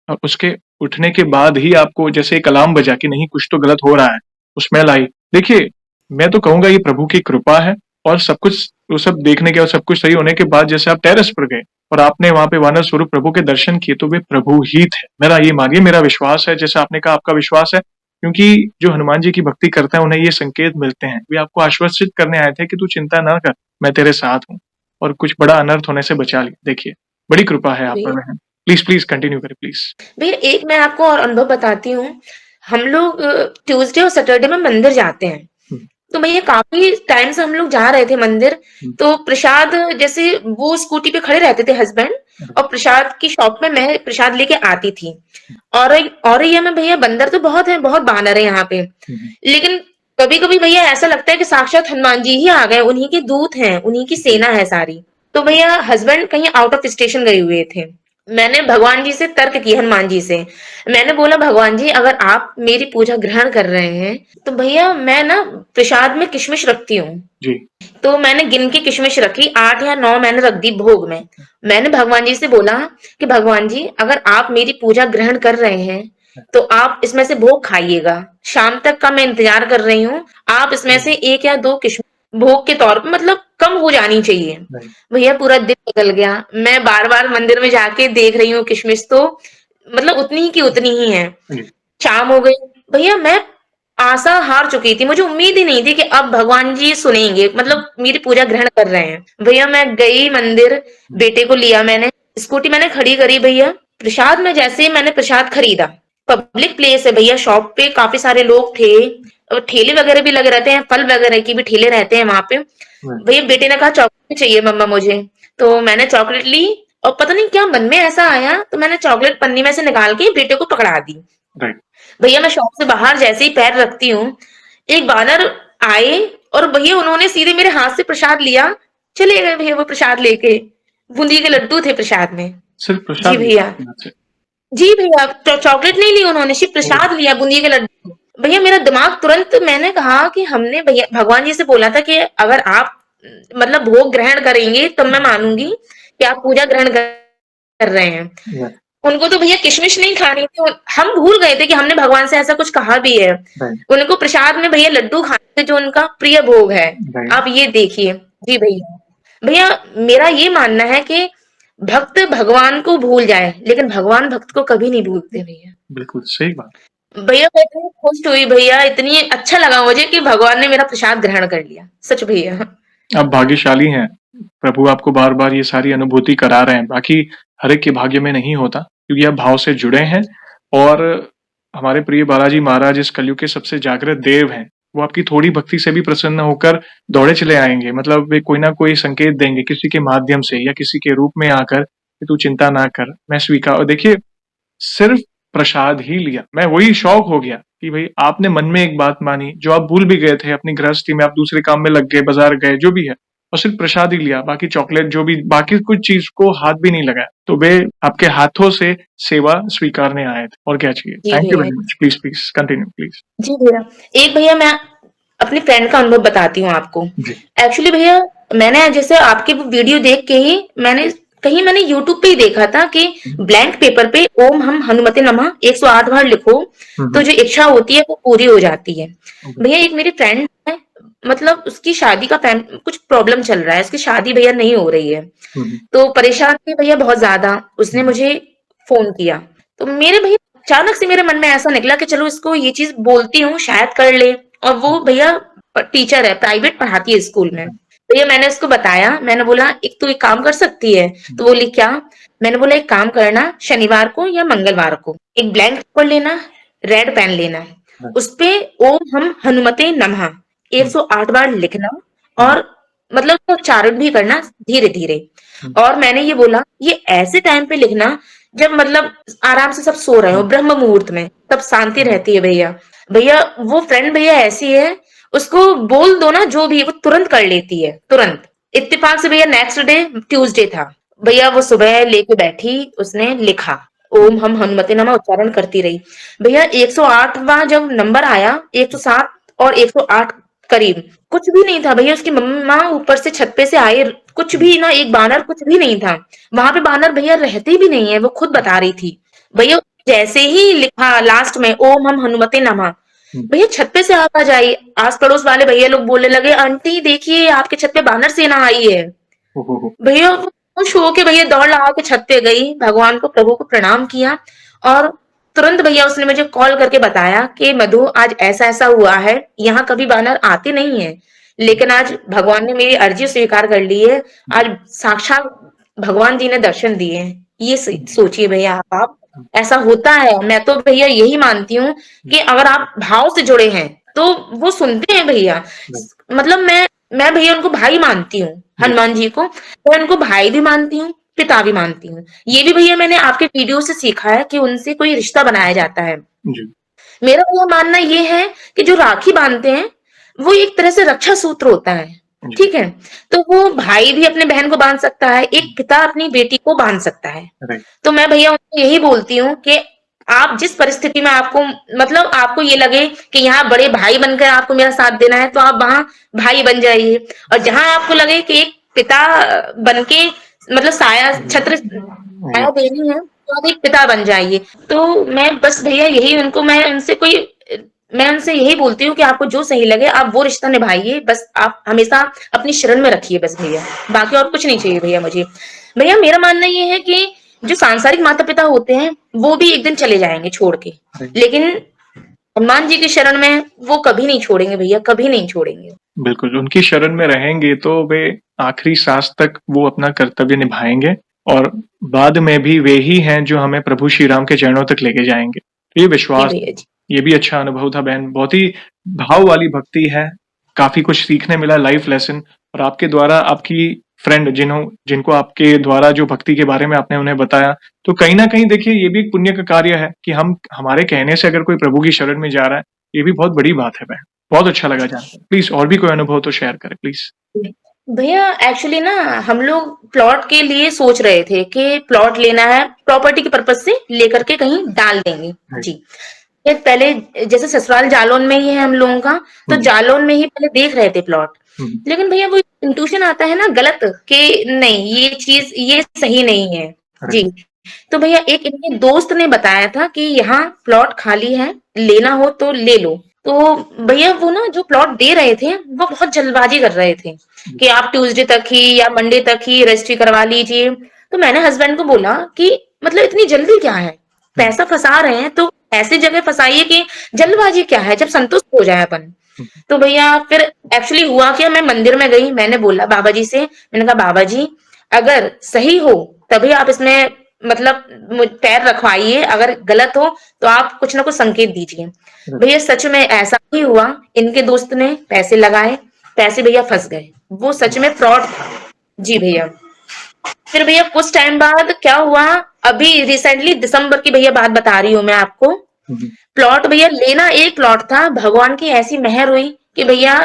और उसके उठने के बाद ही आपको जैसे एक अलार्म बजा कि नहीं कुछ तो गलत हो रहा है, वो स्मेल आई। देखिए, मैं तो कहूँगा ये प्रभु की कृपा है, और सब कुछ वो सब देखने के और सब कुछ सही होने के बाद जैसे आप टेरेस पर गए और आपने वहाँ पे वानर स्वरूप प्रभु के दर्शन किए, तो वे प्रभु ही थे। मेरा ये मानिए, मेरा विश्वास है, जैसा आपने कहा आपका विश्वास है, क्योंकि जो हनुमान जी की भक्ति करते हैं उन्हें ये संकेत मिलते हैं। वे आपको आश्वसित करने आए थे कि तू चिंता ना कर, मैं तेरे साथ हूँ, और कुछ बड़ा अनर्थ होने से बचा लिया। देखिए, बड़ी कृपा है आप भैया पर बहन। प्लीज़, प्लीज़ कंटिन्यू करें प्लीज़। भैया एक मैं आपको और अनुभव बताती हूँ। हम लोग ट्यूसडे और सैटरडे में मंदिर जाते हैं। हुँ, तो भैया काफ़ी टाइम से हम लोग जा रहे थे मंदिर, हुँ, तो प्रसाद जैसे वो स्कूटी पे खड़े रहते थे हस्बैंड हुँ, और प्रसाद की शॉप में मैं प्रसाद लेके आती थी। औरैया में भैया बंदर तो बहुत हैं, बहुत बानर हैं यहाँ पे। हुँ, हुँ, लेकिन कभी-कभी भैया ऐसा लगता है कि साक्षात हनुमान जी ही आ गए, उन्हीं के दूत हैं, उन्हीं की जी, सेना है सारी। तो भैया हस्बैंड कहीं आउट ऑफ स्टेशन गए हुए थे। मैंने भगवान जी से तर्क किया हनुमान जी से। मैंने बोला भगवान जी अगर आप मेरी पूजा ग्रहण कर रहे हैं, तो भैया मैं ना प्रसाद में किशमिश रखती हूँ। जी, तो मैंने गिन के किशमिश रखी 8 या 9 मैंने रख दी भोग में। मैंने भगवान जी से बोला कि भगवान जी अगर आप मेरी पूजा ग्रहण कर रहे हैं तो आप इसमें से भोग खाइएगा। शाम तक का मैं इंतजार कर रही हूँ। आप इसमें से 1 या 2 किशमिश भोग के तौर पे मतलब कम हो जानी चाहिए। राइट, भैया पूरा दिन निकल गया। मैं बार-बार मंदिर में जाके देख रही हूँ किशमिश तो मतलब उतनी ही की उतनी ही है। जी, शाम हो गई। भैया मैं आशा हार चुकी थी। मुझे उम्मीद ही नहीं थी कि अब भगवान जी सुनेंगे, हुँ, मतलब मेरी पूजा ग्रहण कर रहे हैं। भैया मैं गई मंदिर, हुँ, बेटे को लिया मैंने, स्कूटी मैंने खड़ी करी भैया। प्रसाद में जैसे ही मैंने प्रसाद खरीदा, पब्लिक प्लेस है भैया, शॉप पे काफ़ी सारे लोग थे और ठेले वगैरह भी लगे रहते हैं, फल वगैरह के भी ठेले रहते हैं वहाँ पे। राइट, भैया बेटे ने कहा चॉकलेट चाहिए मम्मा मुझे, तो मैंने चॉकलेट ली और पता नहीं क्या मन में ऐसा आया, तो मैंने चॉकलेट पन्नी में से निकाल के बेटे को पकड़ा दी। राइट, भैया मैं शॉप से बाहर जैसे ही पैर रखती हूँ, एक बानर आए और भैया उन्होंने सीधे मेरे हाथ से प्रसाद लिया, चले गए भैया वो प्रसाद लेके। बूंदी के लड्डू थे प्रसाद में। सिर्फ़ जी प्रसाद लिया भैया। आपके हाथ से? जी भैया, चॉकलेट नहीं ली उन्होंने, सिर्फ ओह! प्रसाद लिया बूंदी के लड्डू। भैया मेरा दिमाग तुरंत मैंने कहा कि हमने भैया भगवान जी से बोला था कि अगर आप मतलब भोग ग्रहण करेंगे तब मैं मानूंगी कि आप पूजा ग्रहण कर रहे हैं। राइट, उनको तो भैया किशमिश नहीं खानी थी। हम भूल गए थे कि हमने भगवान से ऐसा कुछ कहा भी है। राइट, उनको प्रसाद में भैया लड्डू खाने थे जो उनका प्रिय भोग है। राइट, आप ये देखिए। जी भैया। भैया मेरा ये मानना है कि भक्त भगवान को भूल जाए, लेकिन भगवान भक्त को कभी नहीं भूलते भैया। बिल्कुल सही बात। भैया मैं इतनी खुश हुई भैया, इतनी अच्छा लगा मुझे कि भगवान ने मेरा प्रसाद ग्रहण कर लिया। सच भैया। आप भाग्यशाली हैं। प्रभु आपको बार-बार ये सारी अनुभूति करा रहे हैं। बाकी हर एक के भाग्य में नहीं होता, क्योंकि आप भाव से जुड़े हैं और हमारे प्रिय बालाजी महाराज इस कलयुग के सबसे जागृत देव हैं। वो आपकी थोड़ी भक्ति से भी प्रसन्न होकर दौड़े चले आएँगे। मतलब वे कोई ना कोई संकेत देंगे किसी के माध्यम से या किसी के रूप में आकर कि तू चिंता ना कर, मैं स्वीकार और देखिए सिर्फ प्रसाद ही लिया। मैं वही शॉक हो गया कि भई आपने मन में एक बात मानी, जो आप भूल भी गए थे अपनी गृहस्थी में, आप दूसरे काम में लग गए, बाज़ार गए, जो भी है और सिर्फ प्रसाद ही लिया, बाकी चॉकलेट जो भी बाकी कुछ चीज़ को हाथ भी नहीं लगाया। तो वे आपके हाथों से सेवा स्वीकारने आए थे और क्या चाहिए। जी थैंक यू भैया। Very much. Please, please continue please. जी भैया। एक भैया मैं अपनी फ्रेंड का अनुभव बताती हूँ आपको। जी। एक्चुअली भैया मैंने जैसे आपके वो वीडियो देख के ही मैंने यूट्यूब पे ही देखा था कि हुँ, ब्लैंक पेपर पे ओम हम हनुमते नमः 108 बार लिखो हुँ, तो हुँ। जो इच्छा होती है वो पूरी हो जाती है। ओके। भैया एक मेरी फ्रेंड है, मतलब उसकी शादी का कुछ प्रॉब्लम चल रहा है, उसकी शादी भैया नहीं हो रही है। हुँ, हुँ, तो परेशान थी भैया बहुत ज़्यादा, उसने हुँ, मुझे फ़ोन किया। तो मेरे भैया अचानक से मेरे मन में ऐसा निकला कि चलो इसको ये चीज़ बोलती हूँ, शायद कर ले। और वो भैया टीचर है, प्राइवेट पढ़ाती है स्कूल में। भैया मैंने उसको बताया, मैंने बोला एक तू एक काम कर सकती है? हुँ, तो बोली क्या? मैंने बोला एक काम करना शनिवार को या मंगलवार को एक ब्लैंक पेपर लेना, रेड पेन लेना, राइट, उसपे ओम हम हनुमते नमः हुँ, 108 बार लिखना हुँ, और मतलब तो उच्चारण भी करना धीरे-धीरे। हुँ, और मैंने ये बोला ये ऐसे टाइम पे लिखना जब मतलब आराम से सब सो रहे हो, हुँ, ब्रह्म मुहूर्त में, तब शांति हुँ, रहती है भैया। भैया वो फ्रेंड भैया ऐसी है, उसको बोल दो ना जो भी वो तुरंत कर लेती है, तुरंत। इत्तेफाक से भैया नेक्स्ट डे ट्यूसडे था। भैया वो सुबह लेके बैठी, उसने लिखा हुँ, ओम हम हनुमते नमः उच्चारण करती रही। भैया 108वां जब नंबर आया, 107 और 108 करीब, कुछ भी नहीं था भैया। उसकी मम्मा ऊपर से छत पे से आए, कुछ हुँ, भी ना, एक बानर कुछ भी नहीं था। वहां पे बानर भैया रहते भी नहीं है, वो खुद बता रही थी। भैया जैसे ही लिखा लास्ट में ओम हम हनुमते नमः, हुँ, भैया छत पे से आवाज आई। आस पड़ोस वाले भैया लोग बोलने लगे आंटी देखिए आपके छत पे बानर सेना आई है। ओह हो, हो! भैया वो खुश होके भैया दौड़ लगा के छत पे गई, भगवान को प्रभु को प्रणाम किया और तुरंत भैया उसने मुझे कॉल करके बताया कि मधु आज ऐसा ऐसा हुआ है, यहाँ कभी बानर आते नहीं है, हुँ, लेकिन आज भगवान ने मेरी अर्जी स्वीकार कर ली है। जी, आज साक्षात भगवान जी ने दर्शन दिए हैं। ये हुँ, सोचिए भैया आप हुँ, ऐसा होता है। मैं तो भैया यही मानती हूँ हुँ, कि अगर आप भाव से जुड़े हैं, तो वो सुनते हैं भैया। राइट, मतलब मैं भैया उनको भाई मानती हूँ, जी, हनुमान जी को। मैं उनको भाई भी मानती हूँ, पिता भी मानती हूँ। ये भी भैया मैंने आपके वीडियो से सीखा है कि उनसे कोई रिश्ता बनाया जाता है। जी, मेरा वो मानना ये है कि जो राखी बांधते हैं, वो एक तरह से रक्षा सूत्र होता है, जी, ठीक है? तो वो भाई भी अपने बहन को बाँध सकता है, हुँ, एक पिता अपनी बेटी को बाँध सकता है। राइट, तो मैं भैया उनको यही बोलती हूँ कि आप जिस परिस्थिति में आपको मतलब आपको ये लगे कि यहाँ बड़े भाई बनकर आपको मेरा साथ देना है, तो आप वहाँ भाई बन जाइए। और जहाँ आपको लगे कि एक पिता बन के मतलब साया छत्र जी, छाया देनी है, तो आप एक पिता बन जाइए। तो मैं बस भैया यही उनको मैं उनसे यही बोलती हूँ कि आपको जो सही लगे आप वो रिश्ता निभाइए, बस आप हमेशा अपनी शरण में रखिए बस भैया, बाकी और कुछ नहीं चाहिए भैया मुझे। भैया मेरा मानना ये है कि जो सांसारिक माता-पिता होते हैं, वो भी एक दिन चले जाएँगे छोड़ के, राइट, लेकिन हनुमान जी की शरण में वो कभी नहीं छोड़ेंगे भैया, कभी नहीं छोड़ेंगे। बिल्कुल, उनकी शरण में रहेंगे तो वे आखिरी साँस तक वो अपना कर्तव्य निभाएँगे और बाद में भी वे ही हैं जो हमें प्रभु श्री राम के चरणों तक लेके जाएँगे। ये जी विश्वास भैया है, जी। ये भी अच्छा अनुभव था बहन, बहुत ही भाव वाली भक्ति है, काफ़ी कुछ सीखने मिला लाइफ़ लेसन और आपके द्वारा आपकी फ्रेंड जिनको आपके द्वारा जो भक्ति के बारे में आपने उन्हें बताया, तो कहीं न कहीं देखिए ये भी एक पुण्य का कार्य है कि हम हमारे कहने से अगर कोई प्रभु की शरण में जा रहा है, ये भी बहुत बड़ी बात है बहन। बहुत अच्छा लगा जानकर। प्लीज़ और भी कोई अनुभव तो शेयर करें प्लीज़। भैया एक्चुअली ना हम लोग प्लॉट के लिए सोच रहे थे कि प्लॉट लेना है प्रॉपर्टी के पर्पज से लेकर के कहीं डाल देंगे। राइट। जी। ये पहले जैसे ससुराल जालौन में ही है हम लोगों का, तो हुँ, जालौन में ही पहले देख रहे थे प्लॉट। हुँ, लेकिन भैया वो इंट्यूशन आता है ना गलत कि नहीं ये चीज़ ये सही नहीं है। जी। राइट। तो भैया एक इनके दोस्त ने बताया था कि यहाँ प्लॉट खाली है, लेना हो तो ले लो। तो भैया वो ना जो प्लॉट दे रहे थे, वो बहुत जल्दबाजी कर रहे थे जी, कि आप ट्यूसडे तक ही या मंडे तक ही रजिस्ट्री करवा लीजिए। तो मैंने हस्बैंड को बोला कि मतलब इतनी जल्दी क्या है? हुँ, पैसा फँसा रहे हैं तो ऐसी जगह फँसाइए कि जल्दबाजी क्या है, जब संतुष्ट हो जाए अपन। हुँ, तो भैया फिर एक्चुअली हुआ क्या मैं मंदिर में गई, मैंने बोला बाबा जी से, मैंने कहा बाबा जी अगर सही हो तभी आप इसमें मतलब पैर रखवाइए, अगर गलत हो तो आप कुछ ना कुछ संकेत दीजिए। राइट। भैया सच में ऐसा ही हुआ, इनके दोस्त ने पैसे लगाए, पैसे भैया फँस गए। वो सच में फ्रॉड था। जी भैया। फिर भैया कुछ टाइम बाद क्या हुआ, अभी रिसेंटली दिसंबर की भैया बात बता रही हूँ मैं आपको। हुँ, हुँ, प्लॉट भैया लेना एक प्लॉट था, भगवान की ऐसी मेहर हुई कि भैया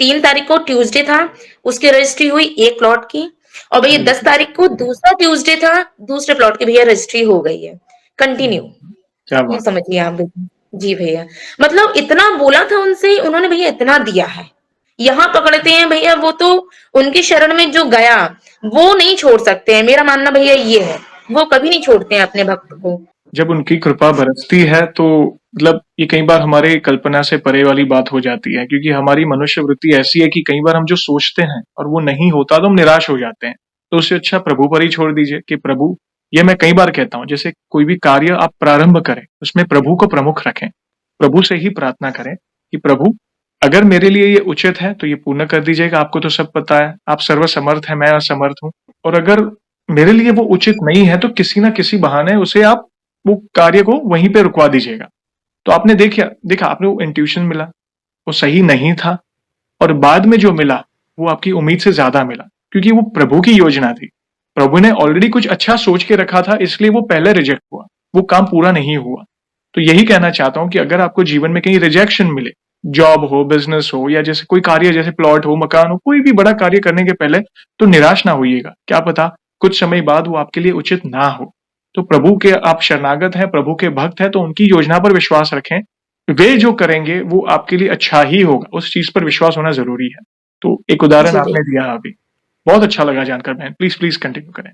3 तारीख को ट्यूसडे था, उसकी रजिस्ट्री हुई एक प्लॉट की और भैया जी, 10 तारीख को दूसरा ट्यूसडे था, दूसरे प्लॉट की भैया रजिस्ट्री हो गई है। कंटिन्यू। क्या ये बात है! समझिए आप भैया। जी भैया। मतलब इतना बोला था उनसे, उन्होंने भैया इतना दिया है। यहाँ पकड़ते हैं भैया वो तो उनकी शरण में जो गया, वो नहीं छोड़ सकते हैं। मेरा मानना भैया ये है। वो कभी नहीं छोड़ते हैं अपने भक्त को। जब उनकी कृपा बरसती है तो मतलब ये कई बार हमारे कल्पना से परे वाली बात हो जाती है क्योंकि हमारी मनुष्य वृत्ति ऐसी है कि कई बार हम जो सोचते हैं और वो नहीं होता तो हम निराश हो जाते हैं। तो उससे अच्छा प्रभु पर ही छोड़ दीजिए कि प्रभु ये मैं कई बार कहता हूँ जैसे कोई भी कार्य आप प्रारंभ करें, उसमें प्रभु को प्रमुख रखें। प्रभु से ही प्रार्थना करें कि प्रभु अगर मेरे लिए ये उचित है तो ये पूर्ण कर दीजिएगा, आपको तो सब पता है, आप सर्वसमर्थ हैं, मैं असमर्थ हूँ। और अगर मेरे लिए वो उचित नहीं है तो किसी न किसी बहाने उसे आप वो कार्य को वहीं पे रुकवा दीजिएगा। तो आपने देखा आपने वो इंट्यूशन मिला, वो सही नहीं था और बाद में जो मिला, वो आपकी उम्मीद से ज़्यादा मिला, क्योंकि वो प्रभु की योजना थी। प्रभु ने ऑलरेडी कुछ अच्छा सोच के रखा था इसलिए वो पहले रिजेक्ट हुआ, वो काम पूरा नहीं हुआ। तो यही कहना चाहता हूँ कि अगर आपको जीवन में कहीं रिजेक्शन मिले, जॉब हो, बिज़नेस हो या जैसे कोई कार्य जैसे प्लॉट हो, मकान हो, कोई भी बड़ा कार्य करने के पहले तो निराश ना होइएगा। क्या पता कुछ समय बाद वो आपके लिए उचित ना हो। तो प्रभु के आप शरणागत हैं, प्रभु के भक्त हैं तो उनकी योजना पर विश्वास रखें। वे जो करेंगे वो आपके लिए अच्छा ही होगा, उस चीज़ पर विश्वास होना ज़रूरी है। तो एक उदाहरण जी भैया। आपने दिया अभी। बहुत अच्छा लगा जानकर बहन, प्लीज़ कंटिन्यू करें।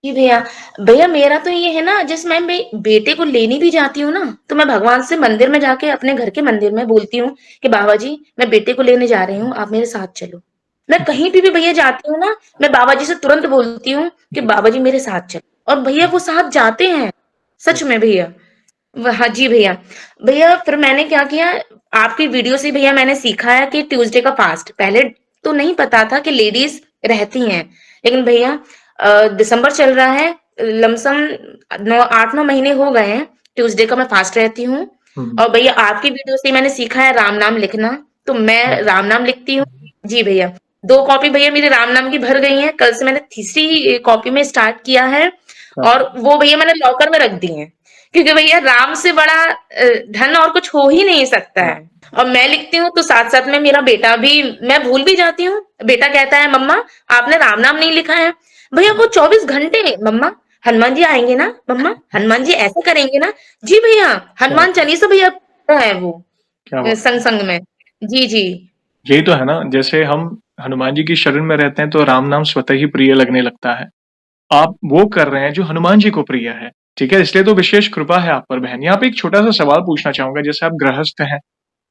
जी भैया। भैया मेरा तो ये है ना जिस मैं बेटे को लेने भी जाती हूँ ना, तो मैं भगवान से मंदिर में जाके अपने घर के मंदिर में बोलती हूँ कि बाबा जी मैं बेटे को लेने जा रही हूँ, आप मेरे साथ चलो। मैं जी, कहीं पे भी भैया जाती हूँ ना, मैं बाबा जी से तुरंत बोलती हूँ कि जी, बाबा जी मेरे साथ चलो और भैया वो साथ जाते हैं। सच में भैया। हाँ जी भैया। भैया फिर मैंने क्या किया, आपकी वीडियो से भैया मैंने सीखा है कि ट्यूसडे का फास्ट, पहले तो नहीं पता था कि लेडीज़ रहती हैं। लेकिन भैया दिसंबर चल रहा है, लमसम 8-9 महीने हो गए हैं, ट्यूसडे का मैं फास्ट रहती हूँ। और भैया आपकी वीडियो से मैंने सीखा है राम नाम लिखना, तो मैं राम नाम लिखती हूँ। जी भैया, 2 कॉपी भैया मेरे राम नाम की भर गई हैं, कल से मैंने तीसरी कॉपी में स्टार्ट किया है, और वो भैया मैंने लॉकर में रख दी हैं, क्योंकि भैया राम से बड़ा धन और कुछ हो ही नहीं सकता है। और मैं लिखती हूँ तो साथ-साथ में मेरा बेटा भी, मैं भूल भी जाती हूँ, बेटा कहता है मम्मा आपने राम नाम नहीं लिखा है। भैया वो 24 घंटे मम्मा हनुमान जी आएंगे ना, मम्मा हनुमान जी ऐसे करेंगे ना। जी भैया, हनुमान चालीसा भैया है वो क्या बात संग संग में। जी जी। यही तो है ना, जैसे हम हनुमान जी की शरण में रहते हैं तो राम नाम स्वतः ही प्रिय लगने लगता है। आप वो कर रहे हैं जो हनुमान जी को प्रिय है, ठीक है? इसलिए तो विशेष कृपा है आप पर बहन। यहाँ पे एक छोटा-सा सवाल पूछना चाहूँगा, जैसे आप गृहस्थ हैं,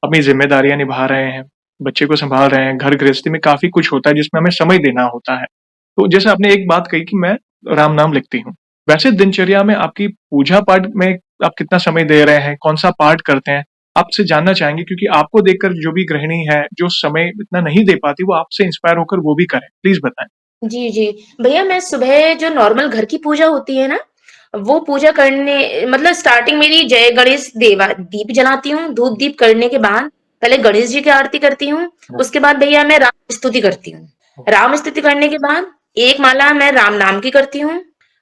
अपनी ज़िम्मेदारियाँ निभा रहे हैं, बच्चे को सँभाल रहे हैं, घर गृहस्थी में काफ़ी कुछ होता है जिसमें हमें समय देना होता है। तो जैसे आपने एक बात कही कि मैं राम नाम लिखती हूँ। वैसे दिनचर्या में आपकी पूजा-पाठ में आप कितना समय दे रहे हैं? कौन-सा पाठ करते हैं? आपसे जानना चाहेंगे, क्योंकि आपको देखकर जो भी गृहिणी है, जो समय इतना नहीं दे पाती, वो आपसे इंस्पायर होकर वो भी करें। प्लीज़ बताएँ। जी, जी। भैया मैं सुबह जो नॉर्मल घर की पूजा होती है ना, वो पूजा करने मतलब स्टार्टिंग मेरी जय गणेश देवा दीप जलाती हूँ, धूप दीप करने के बाद पहले गणेश जी की आरती करती हूँ, उसके बाद भैया मैं राम स्तुति करती हूँ। राम स्तुति करने के बाद एक माला मैं राम नाम की करती हूँ,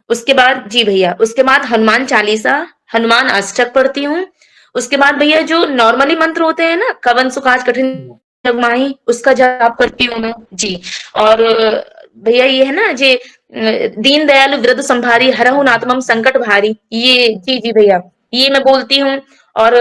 उसके बाद जी भैया, उसके बाद हनुमान चालीसा, हनुमान अष्टक पढ़ती हूँ, उसके बाद भैया जो नॉर्मली मंत्र होते हैं ना, कवन सुकाज कठिन जग माही, उसका जाप करती हूँ मैं। जी। और भैया ये है ना जे दीन दयालु वृद्ध संभारी हरहु नाथ मम संकट भारी, ये जी जी भैया, ये मैं बोलती हूँ। और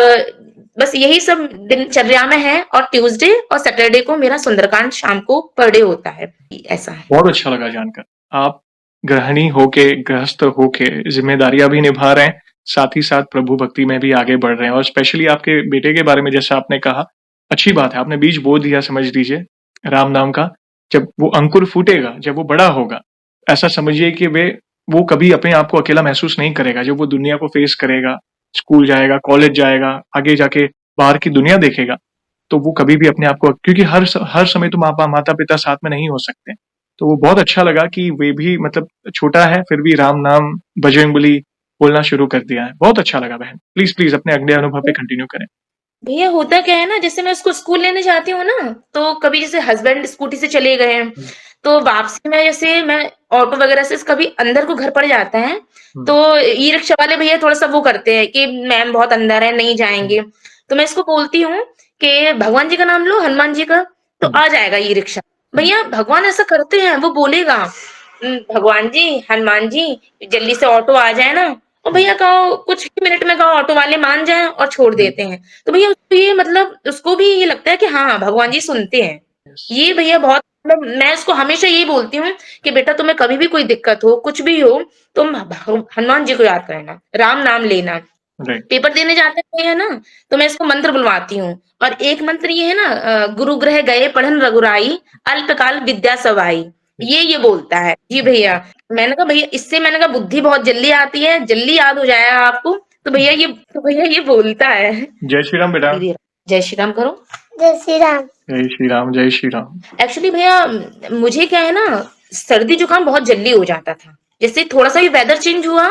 बस यही सब दिनचर्या में है, और ट्यूसडे और सैटरडे को मेरा सुंदरकांड शाम को पर डे होता है, ऐसा है। बहुत अच्छा लगा जानकर। आप गृहिणी होके, गृहस्थ होके ज़िम्मेदारियाँ भी निभा रहे हैं, साथ ही साथ प्रभु भक्ति में भी आगे बढ़ रहे हैं, और स्पेशली आपके बेटे के बारे में जैसा आपने कहा, अच्छी बात है, आपने बीज बो दिया समझ लीजिए राम नाम का। जब वो अंकुर फूटेगा, जब वो बड़ा होगा, ऐसा समझिए कि वो कभी अपने आप को अकेला महसूस नहीं करेगा। जब वो दुनिया को फेस करेगा, स्कूल जाएगा, कॉलेज जाएगा, आगे जाके बाहर की दुनिया देखेगा, तो वो कभी भी अपने आप को, क्योंकि हर समय तो माता-पिता साथ में नहीं हो सकते। तो वो बहुत अच्छा लगा कि वे भी मतलब छोटा है फिर भी राम नाम, बजरंगबली बोलना शुरू कर दिया है। बहुत अच्छा लगा बहन। प्लीज़ अपने अगले अनुभव पे कंटिन्यू करें। भैया होता क्या है ना, जैसे मैं उसको स्कूल लेने जाती हूँ ना, तो कभी जैसे हस्बैंड स्कूटी से चले गए हैं, तो वापसी में जैसे मैं ऑटो वगैरह से कभी अंदर को घर पड़ जाता है, तो ई रिक्शा वाले भैया थोड़ा सा वो करते हैं कि मैम बहुत अंदर है, नहीं जाएंगे। तो मैं इसको बोलती हूँ कि भगवान जी का नाम लो, हनुमान जी का, तो आ जाएगा ई रिक्शा। भैया भगवान ऐसा करते हैं, वो बोलेगा भगवान जी, हनुमान जी, जल्दी से ऑटो आ जाए ना। और भैया कहो कुछ ही मिनट में कहो ऑटो वाले मान जाएं और छोड़ देते हैं। तो भैया उसको ये मतलब उसको भी ये लगता है कि हाँ भगवान जी सुनते हैं। ये भैया बहुत मतलब मैं इसको हमेशा यही बोलती हूँ कि बेटा तुम्हें कभी भी कोई दिक्कत हो, कुछ भी हो, तुम हनुमान जी को याद करना, राम नाम लेना। राइट। पेपर देने जाते हैं ना, तो मैं इसको मंत्र बुलवाती हूँ। और एक मंत्र ये है ना, गुरु गृह गए पढ़न रघुराई, अल्पकाल विद्या सवाई, ये बोलता है। जी भैया, मैंने कहा भैया इससे मैंने कहा बुद्धि बहुत जल्दी आती है, जल्दी याद हो जाएगा आपको। तो भैया ये बोलता है। जय श्री राम बेटा। दीदी जय श्री राम करो। जय श्री राम। जय श्री राम, जय श्री राम। एक्चुअली भैया मुझे क्या है ना, सर्दी जुकाम बहुत जल्दी हो जाता था। जैसे थोड़ा सा भी वेदर चेंज हुआ,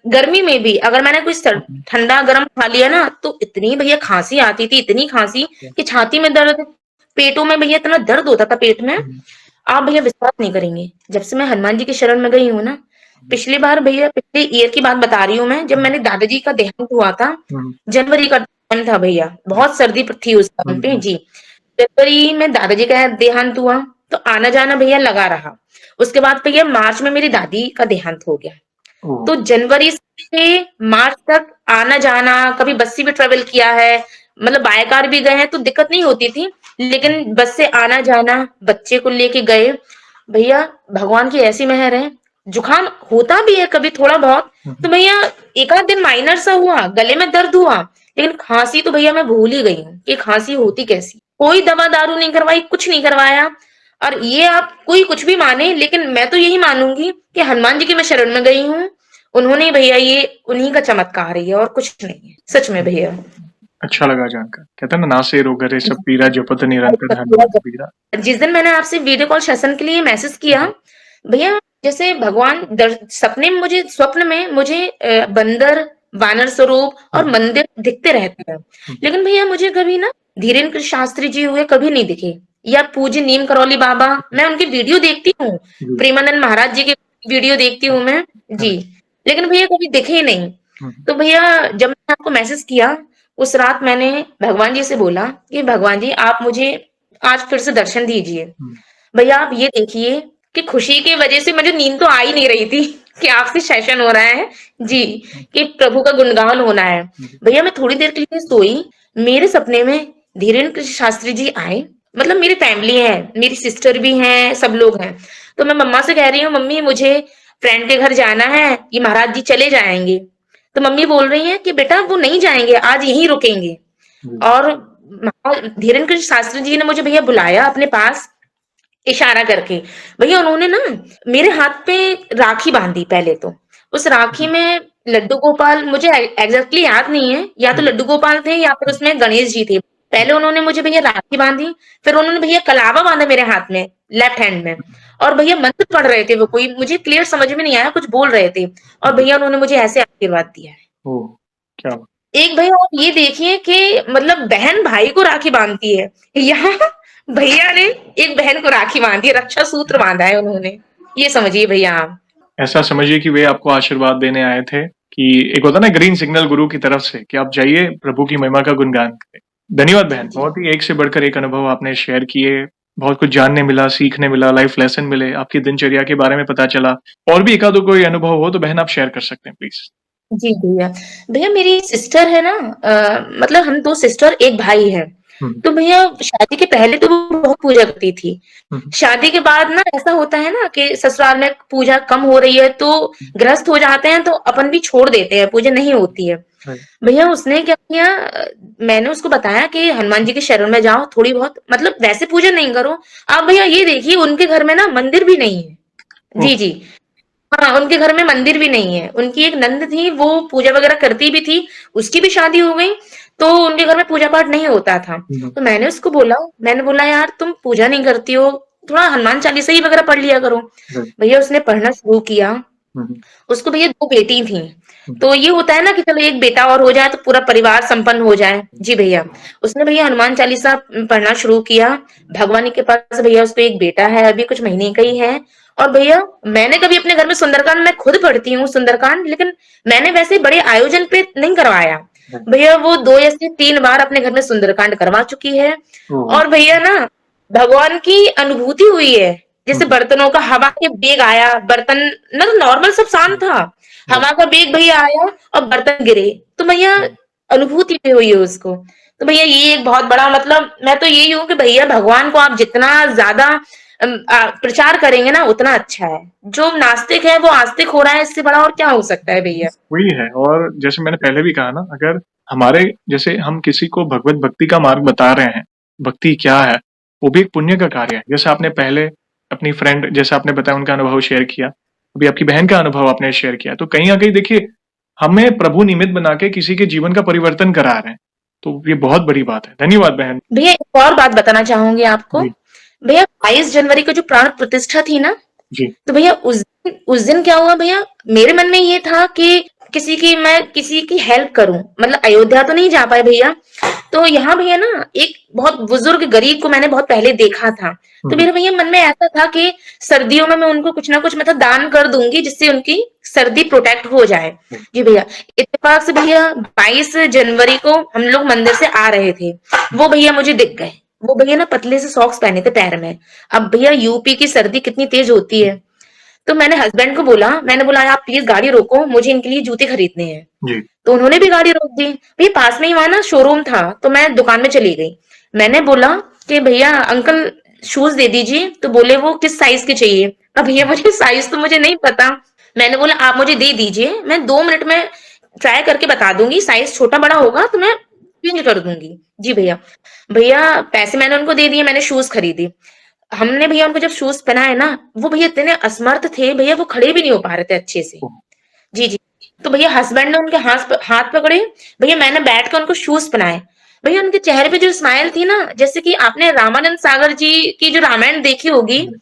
गर्मी में भी अगर मैंने कुछ ठंडा गर्म खा लिया ना, तो इतनी भैया खांसी आती थी, इतनी खांसी कि छाती में दर्द, पेटों में भैया इतना दर्द होता था पेट में। आप भैया विश्वास नहीं करेंगे, जब से मैं हनुमान जी की शरण में गई हूँ ना, पिछली बार भैया पिछले ईयर की बात बता रही हूँ मैं, जब मैंने दादाजी का देहांत हुआ था, जनवरी का टाइम था भैया, बहुत सर्दी थी उस टाइम पे। जी, जनवरी में दादाजी का देहांत हुआ, तो आना जाना भैया लगा रहा। उसके बाद भैया मार्च में मेरी दादी का देहांत हो गया। तो जनवरी से मार्च तक आना जाना, कभी बस से भी ट्रेवल किया है, मतलब बाय कार भी गए हैं तो दिक्कत नहीं होती थी, लेकिन बस से आना जाना, बच्चे को लेके गए। भैया भगवान की ऐसी मेहर है, जुकाम होता भी है कभी थोड़ा बहुत, तो भैया एक आध दिन माइनर सा हुआ, गले में दर्द हुआ, लेकिन खांसी तो भैया मैं भूल ही गई हूँ कि खांसी होती कैसी। कोई दवा दारू नहीं करवाई, कुछ नहीं करवाया। और ये आप कोई कुछ भी माने, लेकिन मैं तो यही मानूंगी कि हनुमान जी की मैं शरण में गई हूँ, उन्होंने भैया ये उन्हीं का चमत्कार है, और कुछ नहीं है सच में भैया। अच्छा लगा जानकर। कहते हैं ना, नासे रोगहरे सब पीरा, जपत निरंतर हनुमत बीरा। जिस दिन मैंने आपसे वीडियो कॉल सेशन के लिए मैसेज किया, भैया जैसे भगवान सपने में मुझे बंदर, वानर स्वरूप और हुँ, मंदिर दिखते रहते हैं। हुँ, लेकिन भैया मुझे कभी ना धीरेन्द्र शास्त्री जी हुए कभी नहीं दिखे, या पूज्य नीम करौली बाबा, हुँ, मैं उनकी वीडियो देखती हूँ, जी, प्रेमानंद महाराज जी की वीडियो देखती हाँ, हूँ मैं, जी। करेक्ट, लेकिन भैया कभी दिखे ही नहीं। हुँ, तो भैया जब मैंने आपको मैसेज किया, उस रात मैंने भगवान जी से बोला कि भगवान जी आप मुझे आज फिर से दर्शन दीजिए। हुँ, भैया आप ये देखिए कि खुशी की वजह से मुझे नींद तो आ ही नहीं रही थी कि आपसे सेशन हो रहा है, जी, हुँ, कि प्रभु का गुणगान होना है। जी, भैया मैं थोड़ी देर के लिए सोई, मेरे सपने में धीरेन्द्र कृष्ण शास्त्री जी आए, मतलब मेरी फैमिली है, मेरी सिस्टर भी हैं, सब लोग हैं। तो मैं मम्मा से कह रही हूँ, मम्मी मुझे फ्रेंड के घर जाना है, ये महाराज जी चले जाएँगे। तो मम्मी बोल रही हैं कि बेटा वो नहीं जाएँगे, आज यहीं रुकेंगे। जी, और धीरेन्द्र कृष्ण शास्त्री जी ने मुझे भैया बुलाया अपने पास, इशारा करके। भैया उन्होंने ना मेरे हाथ पे राखी बांधी पहले तो। उस राखी जी, में लड्डू गोपाल, मुझे एग्ज़ैक्टली याद नहीं है, या तो हुँ, लड्डू गोपाल थे या फिर हुँ, उसमें गणेश जी थे। हुँ, पहले उन्होंने मुझे भैया राखी बांधी, फिर उन्होंने भैया कलावा बाँधा मेरे हाथ में, लेफ्ट हैंड में। और भैया मंत्र पढ़ रहे थे वो कोई, मुझे क्लियर समझ में नहीं आया, कुछ बोल रहे थे। और जी, भैया उन्होंने मुझे ऐसे आशीर्वाद दिया है। ओह! क्या बात एक भैया आप ये देखिए कि मतलब बहन भाई को राखी बांधती है। यहाँ भैया ने एक बहन को राखी बांधी है, रक्षा सूत्र बांधा है उन्होंने। ये समझिए भैया आप। ऐसा समझिए कि वे आपको आशीर्वाद देने आए थे कि एक होता है ना ग्रीन सिग्नल गुरु की तरफ से कि आप जाइए प्रभु की महिमा का गुणगान करें। धन्यवाद जी, बहन, जी। बहुत ही एक से बढ़कर एक अनुभव आपने शेयर किए, बहुत कुछ जानने मिला, सीखने मिला, लाइफ लेसन मिले, आपकी दिनचर्या के बारे में पता चला। और भी एका-दो कोई अनुभव हो तो बहन आप शेयर कर सकते हैं प्लीज़। जी, भैया। भैया मेरी सिस्टर है ना, मतलब हम 2 सिस्टर, 1 भाई है। हुँ, तो भैया शादी के पहले तो वो बहुत पूजा करती थी। हुँ, हुँ, शादी के बाद ना ऐसा होता है ना कि ससुराल में पूजा कम हो रही है तो गृहस्थ हो जाते हैं, तो अपन भी छोड़ देते हैं, पूजा नहीं होती है। राइट, भैया उसने क्या किया, मैंने उसको बताया कि हनुमान जी के शरण में जाओ, थोड़ी बहुत मतलब वैसे पूजा नहीं करो। आप भैया ये देखिए उनके घर में ना मंदिर भी नहीं है। ओह! जी, जी। हाँ, उनके घर में मंदिर भी नहीं है। उनकी एक नंद थी, वो पूजा वगैरह करती भी थी, उसकी भी शादी हो गई, तो उनके घर में पूजा-पाठ नहीं होता था। हुँ, हुँ, तो मैंने उसको बोला, मैंने बोला यार तुम पूजा नहीं करती हो, थोड़ा हनुमान चालीसा ही वगैरह पढ़ लिया करो। राइट, भैया उसने पढ़ना शुरू किया। हुँ, हुँ, उसको भैया 2 बेटी थीं। हुँ, तो ये होता है ना कि चलो एक बेटा और हो जाए तो पूरा परिवार संपन्न हो जाए। जी भैया। उसने भैया हनुमान चालीसा पढ़ना शुरू किया। भगवान के पास भैया उसको एक बेटा है, अभी कुछ महीने का ही है। और भैया मैंने कभी अपने घर में सुंदरकांड, मैं खुद पढ़ती हूँ सुंदरकांड, लेकिन मैंने वैसे बड़े आयोजन पे नहीं करवाया। राइट, भैया वो 2 या से 3 बार अपने घर में सुंदरकांड करवा चुकी है। ओह! और भैया ना भगवान की अनुभूति हुई है। हुँ, जैसे हुँ, बर्तनों का हवा के बेग आया, बर्तन ना तो नॉर्मल सब शांत राइट, था। राइट, हवा का बेग भैया आया और बर्तन गिरे। तो भैया हुँ, अनुभूति भी हुई है उसको। तो भैया ये एक बहुत बड़ा, मतलब मैं तो यही हूँ कि भैया भगवान को आप जितना ज़्यादा प्रचार करेंगे ना उतना अच्छा है। जो नास्तिक है वो आस्तिक हो रहा है, इससे बड़ा और क्या हो सकता है भैया? वही है और जैसे मैंने पहले भी कहा ना अगर हमारे जैसे हम किसी को भगवत भक्ति का मार्ग बता रहे हैं, भक्ति क्या है, वो भी एक पुण्य का कार्य है। जैसे आपने पहले अपनी फ्रेंड जैसा आपने बताया उनका अनुभव शेयर किया, अभी आपकी बहन का अनुभव आपने शेयर किया, तो कहीं न कहीं देखिए, हमें प्रभु निमित्त बना के किसी के जीवन का परिवर्तन करा रहे हैं, तो ये बहुत बड़ी बात है। धन्यवाद बहन। भैया एक और बात बताना चाहूँगी आपको। जी, भैया 22 जनवरी को जो प्राण प्रतिष्ठा थी ना, जी, तो भैया उस दिन क्या हुआ भैया, मेरे मन में ये था कि मैं किसी की हेल्प करूं, मतलब अयोध्या तो नहीं जा पाए भैया। तो यहाँ भैया ना एक बहुत बुजुर्ग गरीब को मैंने बहुत पहले देखा था। हुँ, तो हुँ, मेरे भैया मन में ऐसा था कि सर्दियों में मैं उनको कुछ ना कुछ मतलब दान कर दूंगी, जिससे उनकी सर्दी प्रोटेक्ट हो जाए। हुँ, जी भैया। इत्तेफाक से भैया 22 जनवरी को हम लोग मंदिर से आ रहे थे, वो भैया मुझे दिख गए। वो भैया ना पतले से सॉक्स पहने थे पैर में। अब भैया यूपी की सर्दी कितनी तेज होती है। तो मैंने हस्बैंड को बोला, मैंने बोला आप प्लीज गाड़ी रोको, मुझे इनके लिए जूते खरीदने हैं। जी, तो उन्होंने भी गाड़ी रोक दी। भैया पास में ही वहां ना शोरूम था, तो मैं दुकान में चली गई। मैंने बोला कि भैया अंकल शूज दे दीजिए। तो बोले वो किस साइज के चाहिए। अब भैया मुझे साइज तो मुझे नहीं पता। मैंने बोला आप मुझे दे दीजिए, मैं 2 मिनट में ट्राई करके बता दूंगी, साइज छोटा बड़ा होगा तो मैं चेंज कर दूंगी। जी भैया। भैया पैसे मैंने उनको दे दिए, मैंने शूज खरीदी। हमने भैया उनको जब शूज पहनाए ना, वो भैया इतने असमर्थ थे भैया, वो खड़े भी नहीं हो पा रहे थे अच्छे से। ओह! जी, जी। तो भैया हस्बैंड ने उनके हाथ पकड़े, भैया मैंने बैठ के उनको शूज़ पहनाए। भैया उनके चेहरे पे जो स्माइल थी ना, जैसे कि आपने रामानंद सागर जी की जो रामायण देखी होगी, जी,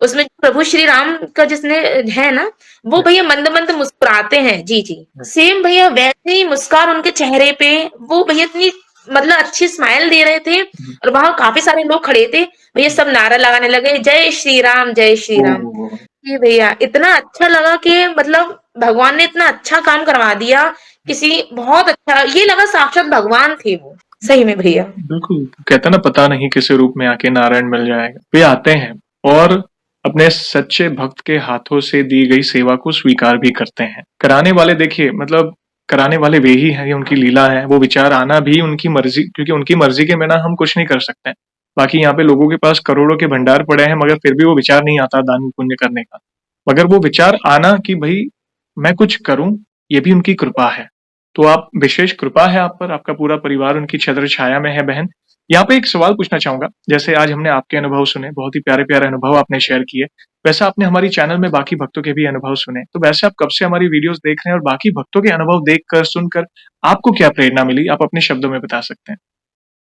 उसमें प्रभु श्री राम का जिसने है ना, वो भैया मंद-मंद मुस्कुराते हैं। जी, जी। सेम भैया वैसे ही मुस्कान उनके चेहरे पे, वो भैया इतनी मतलब अच्छी स्माइल दे रहे थे और वहाँ काफ़ी सारे लोग खड़े थे। भैया सब नारा लगाने लगे, जय श्री राम, जय श्री राम। ओह! जी भैया, इतना अच्छा लगा कि मतलब भगवान ने इतना अच्छा काम करवा दिया, किसी बहुत अच्छा ये लगा साक्षात भगवान थे वो, सही में भैया। बिल्कुल, कहते हैं ना पता नहीं किस रूप में आके नारायण मिल जाएगा। वे आते हैं और अपने सच्चे भक्त के हाथों से दी गई सेवा को स्वीकार भी करते हैं। कराने वाले देखिए मतलब कराने वाले वे ही हैं, ये उनकी लीला है। वो विचार आना भी उनकी मर्ज़ी क्योंकि उनकी मर्ज़ी के बिना हम कुछ नहीं कर सकते हैं। बाकी यहाँ पे लोगों के पास करोड़ों के भंडार पड़े हैं मगर फिर भी वो विचार नहीं आता दान पुण्य करने का। मगर वो विचार आना कि भई मैं कुछ करूँ, ये भी उनकी कृपा है। तो आप विशेष कृपा है आप पर, आपका पूरा परिवार उनकी छत्र छाया में है बहन। यहाँ पे एक सवाल पूछना चाहूँगा, जैसे आज हमने आपके अनुभव सुने, बहुत ही प्यारे-प्यारे अनुभव आपने शेयर किए। वैसे आपने हमारी चैनल में बाकी भक्तों के भी अनुभव सुने, तो वैसे आप कब से हमारी वीडियोज़ देख रहे हैं और बाकी भक्तों के अनुभव देखकर, सुनकर आपको क्या प्रेरणा मिली? आप अपने शब्दों में बता सकते हैं।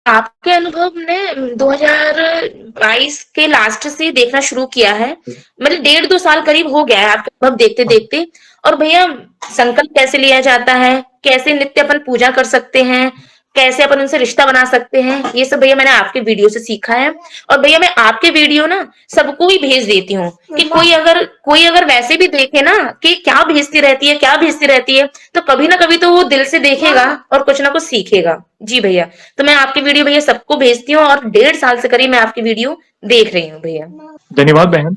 आपके अनुभव ने 2022 के लास्ट से देखना शुरू किया है। मतलब 1.5-2 साल करीब हो गया है आपके अनुभव देखते-देखते। और भैया संकल्प कैसे लिया जाता है, कैसे नित्य अपन पूजा कर सकते हैं, कैसे अपन उनसे रिश्ता बना सकते हैं, ये सब भैया मैंने आपके वीडियो से सीखा है। और भैया मैं आपके वीडियो ना सबको ही भेज देती हूँ कि कोई अगर वैसे भी देखे ना कि क्या भेजती रहती है, क्या भेजती रहती है, तो कभी ना कभी तो वो दिल से देखेगा और कुछ ना कुछ सीखेगा। जी भैया। तो मैं आपकी वीडियो भैया सबको भेजती हूँ और 1.5 साल से करीब मैं आपकी वीडियो देख रही हूँ भैया। धन्यवाद बहन।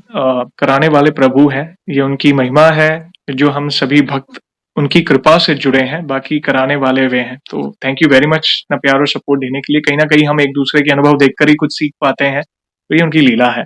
कराने वाले प्रभु हैं, ये उनकी महिमा है, जो हम सभी भक्त उनकी कृपा से जुड़े हैं, बाकी कराने वाले वे हैं। तो थैंक यू वेरी मच इतना प्यार और सपोर्ट देने के लिए। कहीं न कहीं हम एक-दूसरे के अनुभव देखकर ही कुछ सीख पाते हैं, तो ये उनकी लीला है।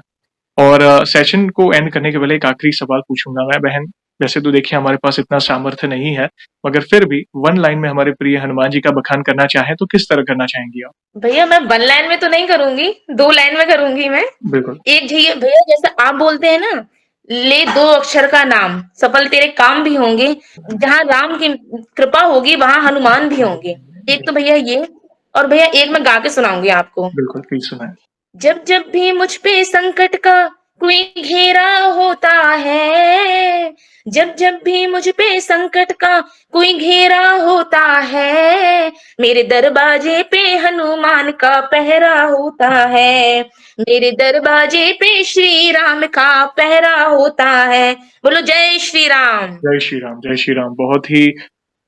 और सेशन को एंड करने के पहले एक आखिरी सवाल पूछूँगा मैं बहन। वैसे तो देखिए हमारे पास इतना सामर्थ्य नहीं है, मगर फिर भी 1 लाइन में हमारे प्रिय हनुमान जी का बखान करना चाहें, तो किस तरह करना चाहेंगी आप? भैया मैं 1 लाइन में तो नहीं करूँगी, 2 लाइन में करूँगी मैं। बिल्कुल। एक भैया भैया जैसे आप बोलते हैं ना, ले 2 अक्षर का नाम, सफल तेरे काम भी होंगे। जहाँ राम की कृपा होगी, वहाँ हनुमान भी होंगे। एक तो भैया ये और भैया एक मैं गा के सुनाऊँगी आपको। बिल्कुल, प्लीज़ सुनाएँ। जब जब भी मुझ पे संकट का कोई घेरा होता है, जब जब भी मुझ पे संकट का कोई घेरा होता है, मेरे दरवाजे पे हनुमान का पहरा होता है, मेरे दरवाजे पे श्री राम का पहरा होता है। बोलो जय श्री राम। जय श्री राम, जय श्री राम। बहुत ही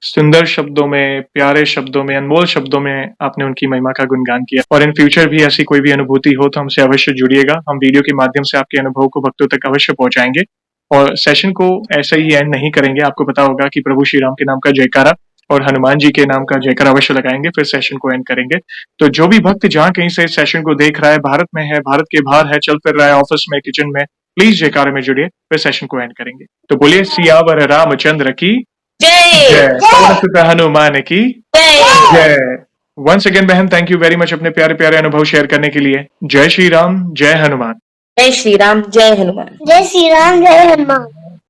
सुंदर शब्दों में, प्यारे शब्दों में, अनमोल शब्दों में आपने उनकी महिमा का गुणगान किया और इन फ्यूचर भी ऐसी कोई भी अनुभूति हो तो हमसे अवश्य जुड़िएगा। हम वीडियो के माध्यम से आपके अनुभव को भक्तों तक अवश्य पहुँचाएँगे और सेशन को ऐसे ही एंड नहीं करेंगे। आपको पता होगा कि प्रभु श्री राम के नाम का जयकारा और हनुमान जी के नाम का जयकारा अवश्य लगाएँगे, फिर सेशन को एंड करेंगे। तो जो भी भक्त जहाँ कहीं से इस सेशन को देख रहा है, भारत में है, भारत के बाहर है, चल फिर रहा है, ऑफिस में, किचन में, प्लीज़ जयकारे में जुड़िए, फिर सेशन को एंड करेंगे। तो बोलिए सियावर रामचंद्र की जय जय। पवन सुत हनुमान की जय। जय। वंस अगेन बहन थैंक यू वेरी मच अपने प्यारे-प्यारे अनुभव शेयर करने के लिए। जय श्री राम, जय हनुमान। जय श्री राम, जय हनुमान। जय श्री राम जय हनुमान।